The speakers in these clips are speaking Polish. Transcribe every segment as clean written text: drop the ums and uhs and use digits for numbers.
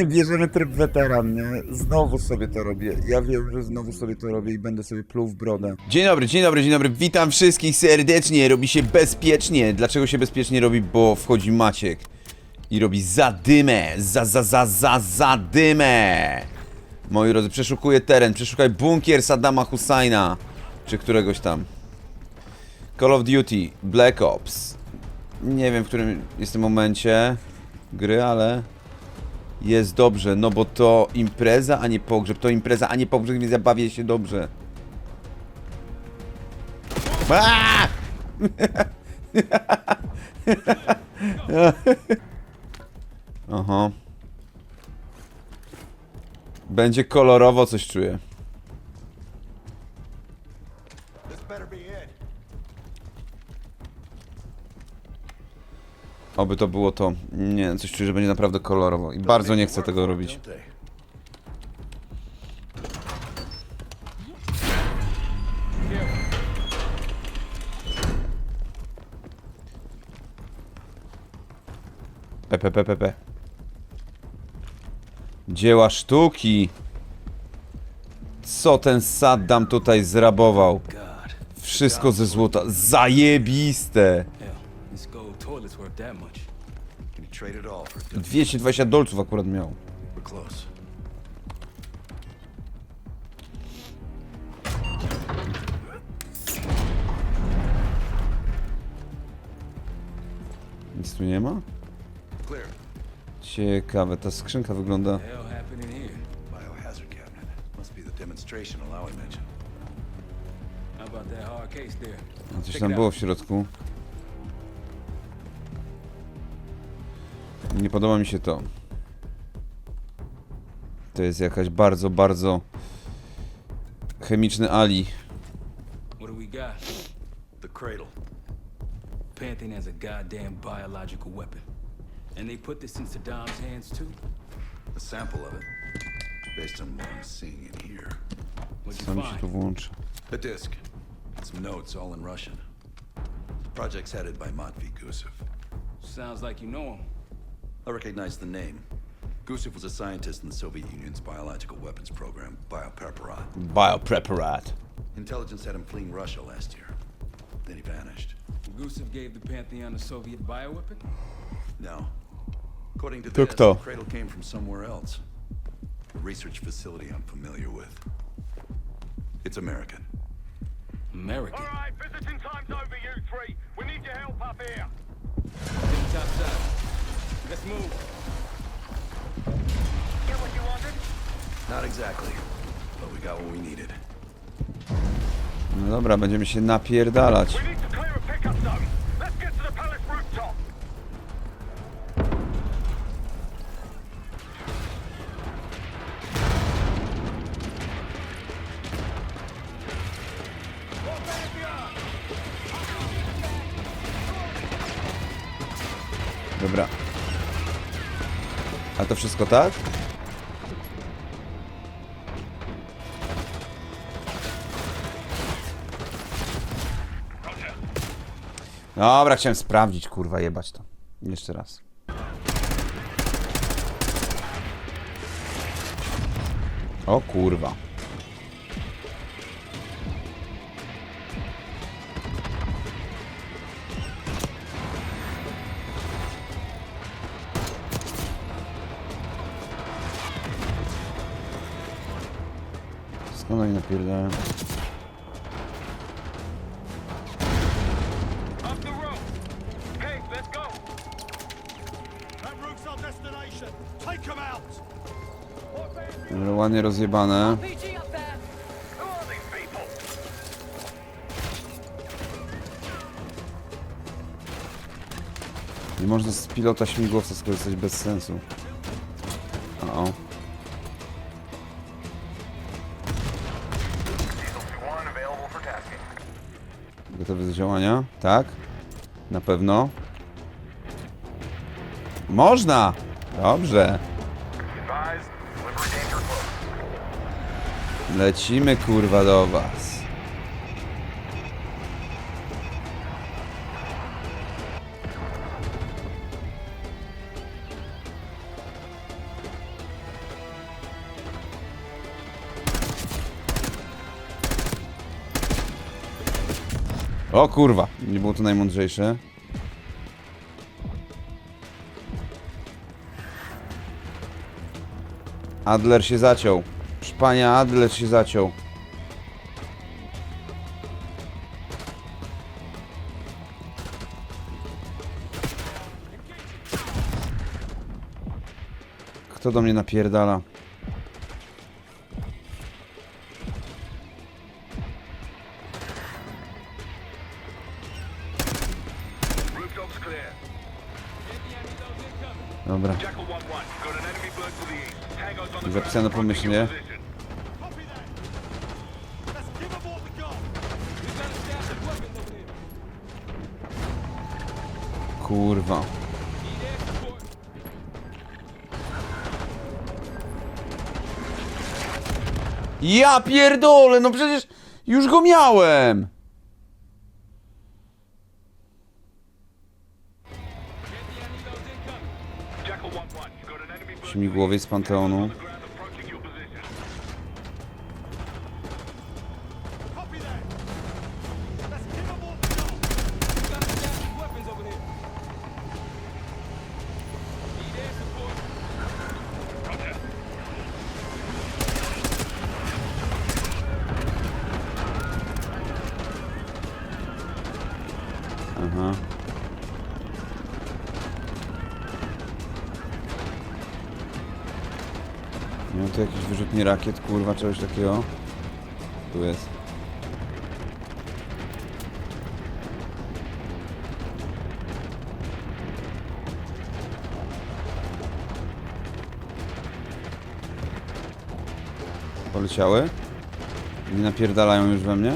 Bierzemy tryb weteran, nie? Znowu sobie to robię. Ja wiem, że znowu sobie to robię i będę sobie pluł w brodę. Dzień dobry, dzień dobry, dzień dobry. Witam wszystkich serdecznie. Robi się bezpiecznie. Dlaczego się bezpiecznie robi? Bo wchodzi Maciek i robi zadymę. Zadymę. Moi drodzy, przeszukuję teren. Przeszukaj bunkier Saddama Husajna. Czy któregoś tam. Call of Duty, Black Ops. Nie wiem, w którym jest w tym momencie gry, ale jest dobrze, no bo to impreza, a nie pogrzeb. To impreza, a nie pogrzeb, więc ja bawię się dobrze. Aaaa! Aha. Będzie kolorowo, coś czuję. Oby to było to. Nie, coś czuję, że będzie naprawdę kolorowo. I bardzo nie chcę tego robić. P. Dzieła sztuki. Co ten Saddam tutaj zrabował? Wszystko ze złota. Zajebiste. 220 dolców akurat miał. Nic tu nie ma? Ciekawe, ta skrzynka wygląda. Coś tam było w środku. Nie podoba mi się to. To jest jakaś bardzo chemiczny Ali. The cradle. Pantene has a goddamn biological weapon. And they put this in Saddam's hands too? A sample of it. Based on what I'm seeing in here. Co mi się tu włączy? A disk. Some notes, all in Russian. The project's headed by Matvey Gusev. Sounds like you know him. I recognize the name. Gusev was a scientist in the Soviet Union's biological weapons program, Biopreparat. Intelligence had him fleeing Russia last year. Then he vanished. Gusev gave the Pantheon a Soviet bioweapon? No. According to this, the cradle came from somewhere else. A research facility I'm familiar with. It's American. American? All right, visiting time's over, you three. We need your help up here. Topside. Let's move. Get what you wanted? Not exactly, but we got what we needed. No dobra, będziemy się napierdalać. We need to clear a pickup zone. Let's get to the palace rooftop. Dobra. A to wszystko tak? Dobra, chciałem sprawdzić, kurwa, jebać to. Jeszcze raz. O kurwa. Skąd oni napierdalają? Dobra, ładnie rozjebane. Nie można z pilota śmigłowca skorzystać bez sensu. O. Gotowy do działania? Tak? Na pewno. Można! Dobrze. Lecimy, kurwa, do was. O kurwa, nie było to najmądrzejsze. Adler się zaciął. Szpania, Adler się zaciął. Kto do mnie napierdala? Rooftop's clear. Dobra, Jackal 1-1. Got an enemy bird to the east. Tango's on the zapisano pomyślnie. position. Kurwa. Ja pierdolę, no przecież już go miałem. Jackal 1-1. Got an enemy bird Śmigłowiec z Panteonu. on the ground approaching your position. Aha. Nie ma tu jakiś wyrzutni rakiet, kurwa, czegoś takiego. Tu jest. Poleciały? Nie napierdalają już we mnie?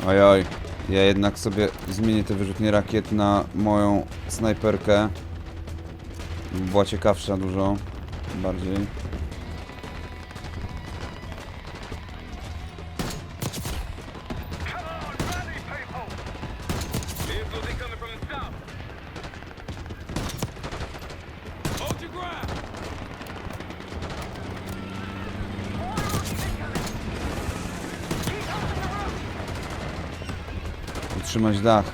Ojoj, ja jednak sobie zmienię te wyrzutnie rakiet na moją snajperkę. Była ciekawsza dużo bardziej. Come on, rally, people! Vehicles incoming from the south. Hold your ground! Utrzymać dach.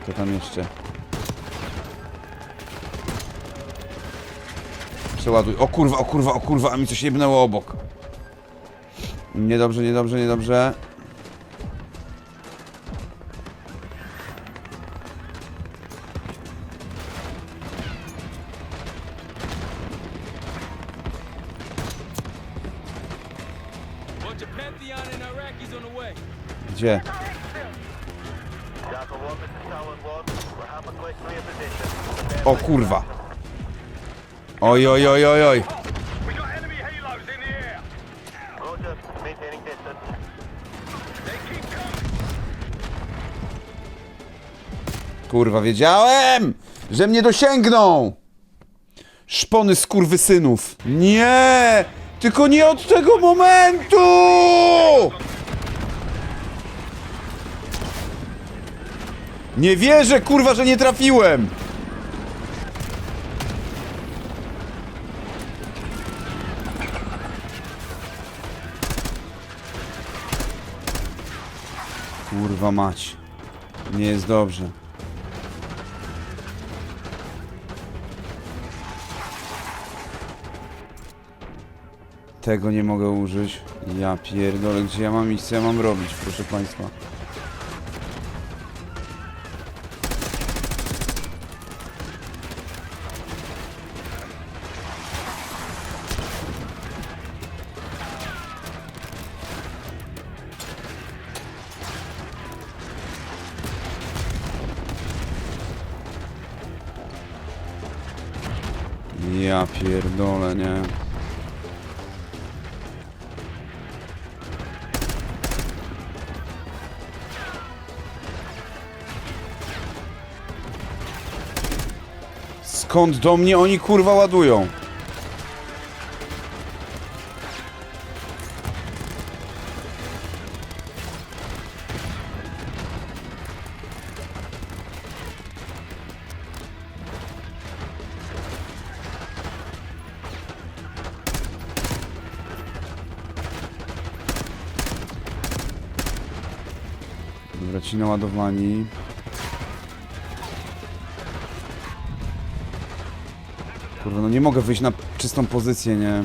Co tam jeszcze? Przeładuj. O kurwa, o kurwa, o kurwa, a mi coś jebnęło obok. Niedobrze, niedobrze, niedobrze. Gdzie? O kurwa. Oj, oj, oj, oj, oj. We got enemy halos in the air. They keep coming. Kurwa, wiedziałem, że mnie dosięgną. Szpony skurwysynów. Nie! Tylko nie od tego momentu! Nie wierzę, kurwa, że nie trafiłem! Kurwa mać. Nie jest dobrze. Tego nie mogę użyć. Ja pierdolę, gdzie ja mam iść, co ja mam robić, proszę państwa. Ja pierdolę, nie. Skąd do mnie oni kurwa ładują? Dobra, ci naładowani. Kurwa, no nie mogę wyjść na czystą pozycję, nie?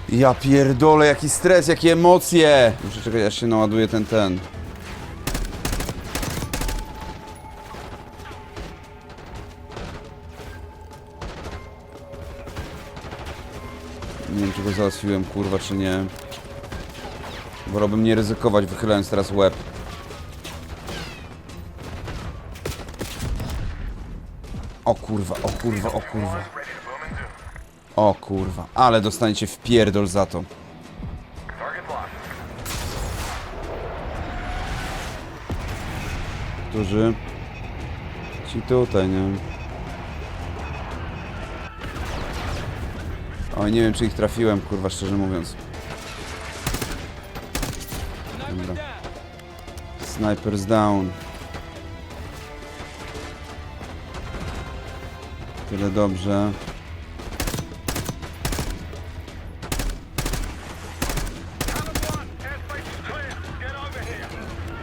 Ja pierdolę, jaki stres, jakie emocje! Muszę czekać, aż się naładuje ten. Nie wiem, czy go załatwiłem, kurwa, czy nie. Wolałbym nie ryzykować, wychylając teraz łeb. O kurwa, o kurwa, o kurwa. O kurwa, ale dostaniecie w pierdol za to. Którzy? Ci tutaj, nie? Oj, nie wiem, czy ich trafiłem, kurwa, szczerze mówiąc. Dobra. Sniper's down. Tyle dobrze.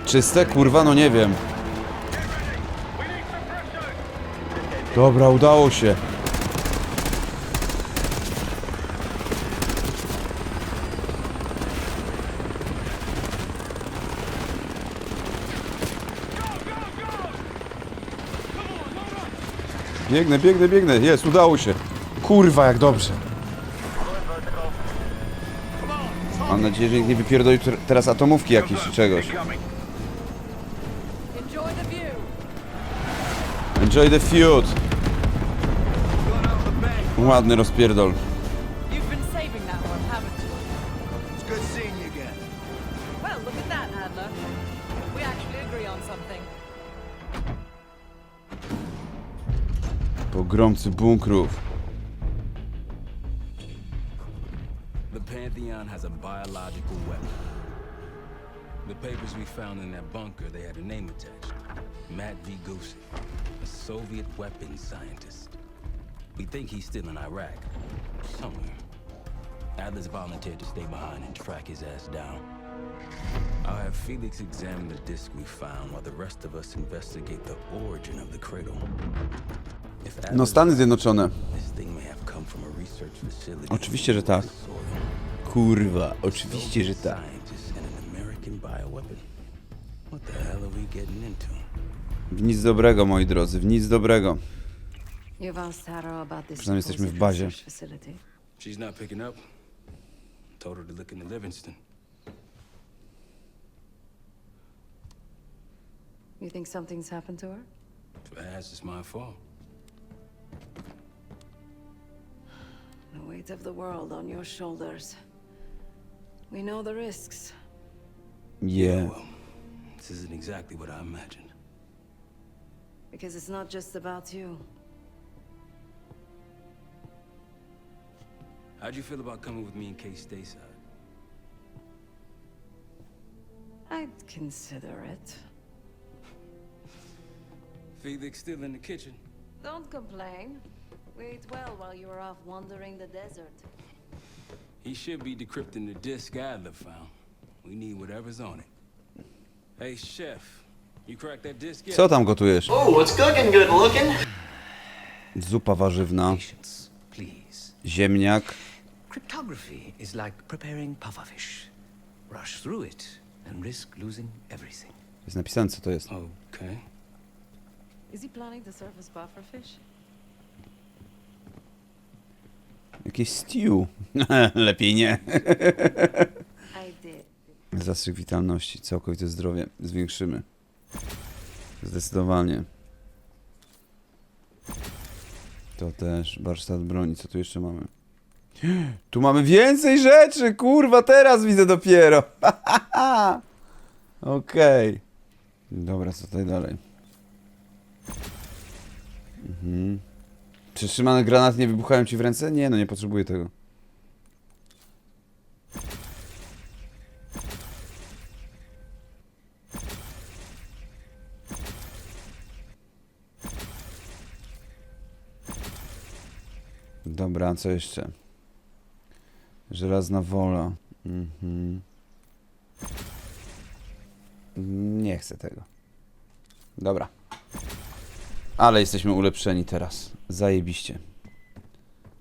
Czyste? Kurwa, no nie wiem. Dobra, udało się. Biegnę. Jest, udało się. Kurwa, jak dobrze. Mam nadzieję, że nikt nie wypierdoli teraz atomówki jakieś czy czegoś. Enjoy the feud. Ładny rozpierdol. You've been saving that one, haven't you? It's good seeing you again. Well, look at that, Adler. We actually agree on something. Pogromcy bunkrów. The Pantheon has a biological weapon. The papers we found in that bunker, they had a name attached. Matt V. Gusev, a Soviet weapons scientist. We think he's still in Iraq, somewhere. Adler's volunteered to stay behind and track his ass down. I'll have Felix examine the disc we found while the rest of us investigate the origin of the cradle. If No, Stany Zjednoczone. this thing may have come from a research facility. Oczywiście, że tak. Kurwa, oczywiście, że tak. Scientist and an American bioweapon. What the hell are we getting into? W nic dobrego, moi drodzy, w nic dobrego. You've asked Harrow about this Przynajmniej jesteśmy w supposed bazie. research facility. She's not picking up. Told her to look into Livingston. You think something's happened to her? If it has, it's my fault. The weight of the world on your shoulders. We know the risks. Yeah. Well, this isn't exactly what I imagined. Because it's not just about you. How'd you feel about coming with me in case stateside? I'd consider it. Felix still in the kitchen. Don't complain. We ate well while you were off wandering the desert. He should be decrypting the disk Adler found. We need whatever's on it. Hey, chef, you cracked that disk yet? Co tam gotujesz? Oh, what's cooking? Good looking. Zupa warzywna, Patience, please. ziemniak. Cryptography is like preparing pufferfish. Rush through it and risk losing everything. Jest napisane, co to jest. Okay. Is he planning to serve us pufferfish? Jakieś stew. Lepiej nie. I did. Zastrzyk witalności, całkowite zdrowie. Zwiększymy. Zdecydowanie. To też warsztat broni. Co tu jeszcze mamy? Tu mamy więcej rzeczy, kurwa, teraz widzę dopiero. Okej. Dobra, co tutaj dalej? Przytrzymane granaty nie wybuchają ci w ręce? Nie, no nie potrzebuję tego. Dobra, co jeszcze? Żelazna wola. Nie chcę tego. Dobra. Ale jesteśmy ulepszeni teraz. Zajebiście.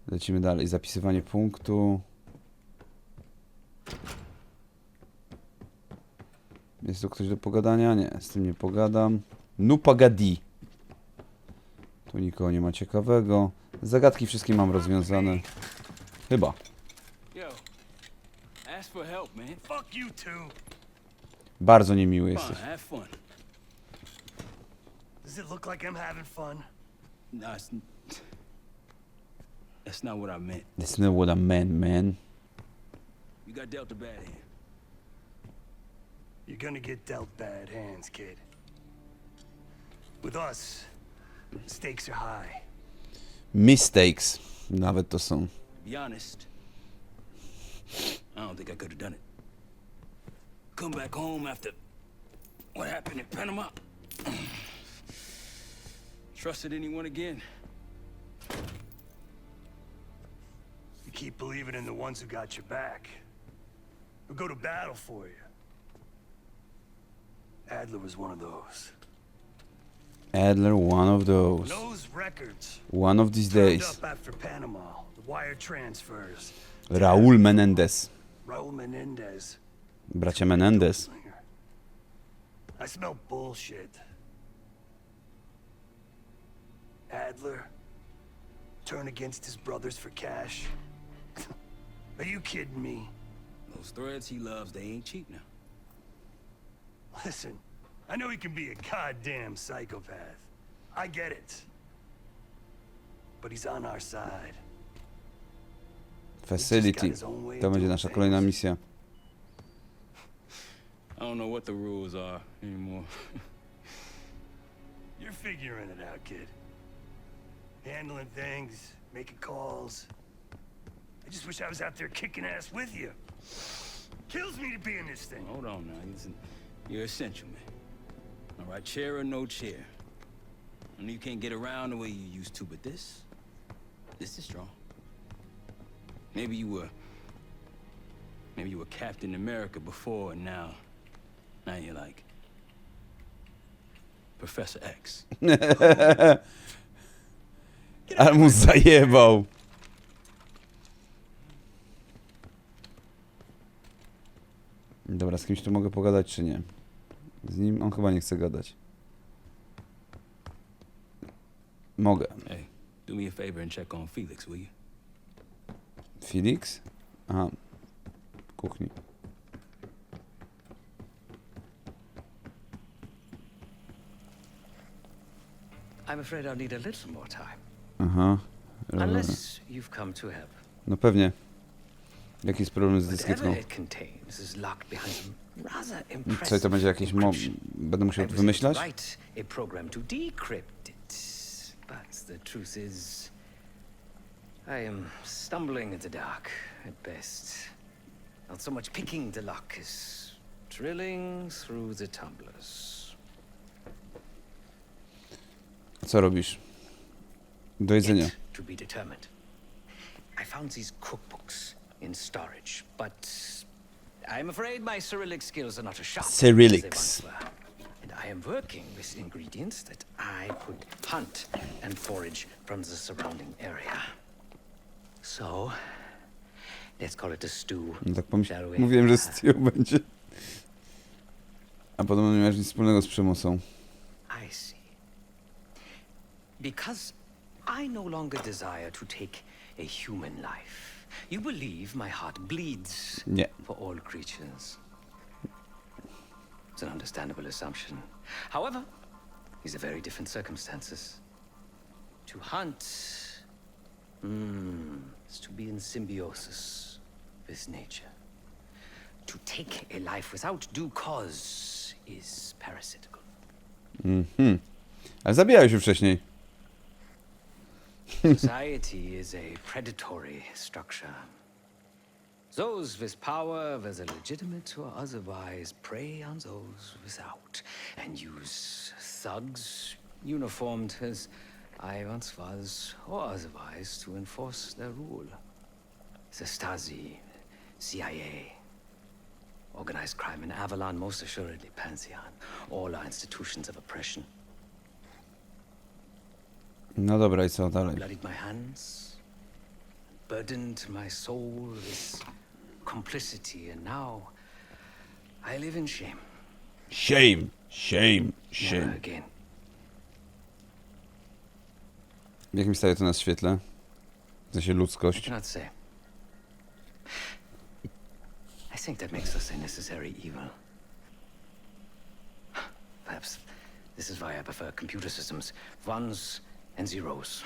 Lecimy dalej. Zapisywanie punktu. Jest tu ktoś do pogadania? Nie, z tym nie pogadam. No pagadi. Tu nikogo nie ma ciekawego. Zagadki wszystkie mam rozwiązane. Chyba. Yo, ask for help, man. Fuck you two. Bardzo niemiły jesteś. Fine, have fun. Does it look like I'm having fun? No, that's not what I meant. That's not what I meant, man. You got dealt a bad hand. You're gonna get dealt bad hands, kid. With us, stakes are high. Mistakes. Nawet to są. To be honest, I don't think I could have done it. Come back home after what happened in Panama. Trusted anyone again? You keep believing in the ones who got your back. Who go to battle for you. Adler was one of those. Adler, one of those. Those records One of these turned days. up after Panama. The wire transfers. Raúl Menendez. Raul Menendez. Bracia Menendez. I smell bullshit. Adler turn against his brothers for cash. Are you kidding me? Those threads he loves, they ain't cheap now. Listen, I know he can be a goddamn psychopath. I get it. But he's on our side. Facility. To będzie nasza kolejna misja. I don't know what the rules are anymore. You're figuring it out, kid. Handling things, making calls. I just wish I was out there kicking ass with you. Kills me to be in this thing. Hold on now. You're essential, man. All right, chair or no chair. I know you can't get around the way you used to, but this is strong. Maybe you were Captain America before, and now you're like Professor X. Ale mu zajebał. Dobra, z kimś tu mogę pogadać, czy nie? Z nim? On chyba nie chce gadać. Mogę. Hey, do me a favor and check on Felix, will you? Felix? Aha. W kuchni. I'm afraid I'll need a little more time. Aha. Dobra. Unless you've come to help. No pewnie. Jaki jest problem z Whatever dyskietką? it contains is locked behind some rather Co, impressive to będzie jakieś encryption. Będę musiał I was wymyślać? able to write a program to decrypt it. But the truth is, I am stumbling in the dark at best. Not so much picking the lock as drilling through the tumblers. Co robisz? Do jedzenia. Yet to be determined. I found these cookbooks in storage, but I'm afraid my Cyrillic skills are not as sharp Cyrillics. as they once were. And I am working with ingredients that I could hunt and forage from the surrounding area. So, let's call it a stew. No tak shall we? mówiłem, że Steel będzie. A potem nie masz nic wspólnego z przemocą. I see. Because I no longer desire to take a human life. You believe my heart bleeds Nie. for all creatures. It's an understandable assumption. However, these are very different circumstances. To hunt is to be in symbiosis with nature. To take a life without due cause is parasitical. Ale zabijałeś już wcześniej. Society is a predatory structure. Those with power, whether legitimate or otherwise, prey on those without, and use thugs, uniformed as I once was, or otherwise, to enforce their rule. The Stasi, CIA, organized crime in Avalon, most assuredly Pantheon, all are institutions of oppression. No dobra, i co dalej? Bloodied my hands, burdened my soul with complicity, and now I live in shame. Shame, shame, Never shame. again. W jakim stanie to nas świetle? W sensie I ludzkość. cannot say. I think that makes us a necessary evil. Perhaps this is why I prefer computer systems. Ones and zeros.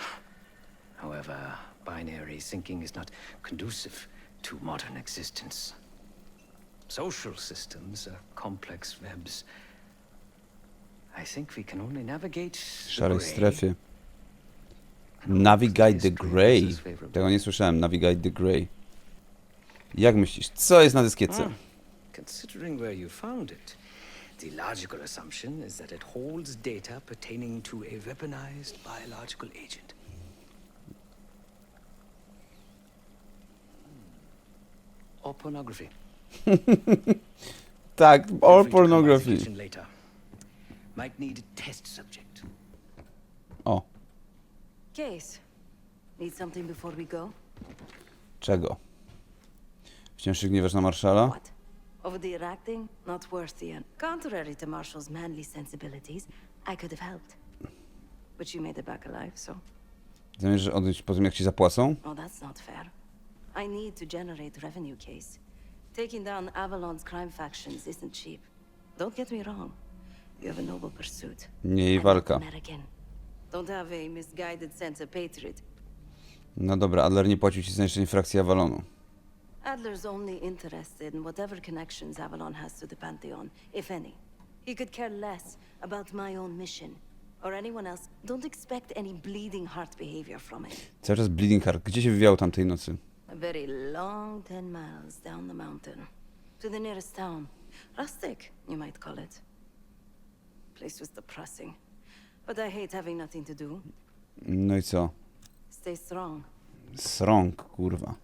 However, binary thinking is not conducive to modern existence. Social systems are complex webs. I think we can only navigate W the szarej gray. strefie. Navigate the Grey. Tego nie słyszałem. Navigate the Grey. Jak myślisz, co jest na dyskietce? Considering where you found it, the logical assumption is that it holds data pertaining to a weaponized biological agent. Or pornography. Tak, Feel all free to come by the pornography. kitchen later. Might need a test subject. O, Case. Need something before we go? czego? Wciąż się gniewasz na Marszala? What? Over the acting? Not worth the end. Contrary to Marshall's manly sensibilities, I could have helped. But you made it back alive, so... Zamierzasz odejść po tym, jak ci zapłacą? Oh, that's not fair. I need to generate revenue, Case. Taking down Avalon's crime factions isn't cheap. Don't get me wrong. You have a noble pursuit. Nie jej I'm walka. American. Don't have a misguided sense of patriot. No dobra, Adler nie płacił ci za zniszczenie frakcji Avalonu. Adler's only interested in whatever connections Avalon has to the Pantheon, if any. He could care less about my own mission. Or anyone else. Don't expect any bleeding heart behavior from it. Cały czas Bleeding Heart. Gdzie się wywiał tamtej nocy? A very long 10 miles down the mountain. To the nearest town. Rustic, you might call it. Place was depressing. But I hate having nothing to do. No i co? Stay strong. Srąg, kurwa.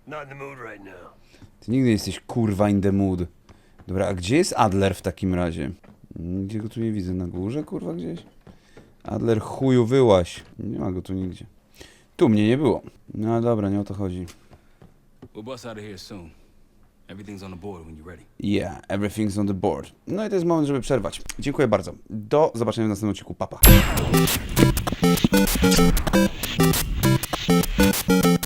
Not in the mood right now. Ty nigdy nie jesteś kurwa in the mood. Dobra, a gdzie jest Adler w takim razie? Nigdzie go tu nie widzę. Na górze, kurwa, gdzieś? Adler, chuju, wyłaś. Nie ma go tu nigdzie. Tu mnie nie było. No dobra, nie o to chodzi. We'll bust out of here soon. Everything's on the board when you're ready. Yeah, everything's on the board. No i to jest moment, żeby przerwać. Dziękuję bardzo. Do zobaczenia w następnym odcinku. Pa, pa.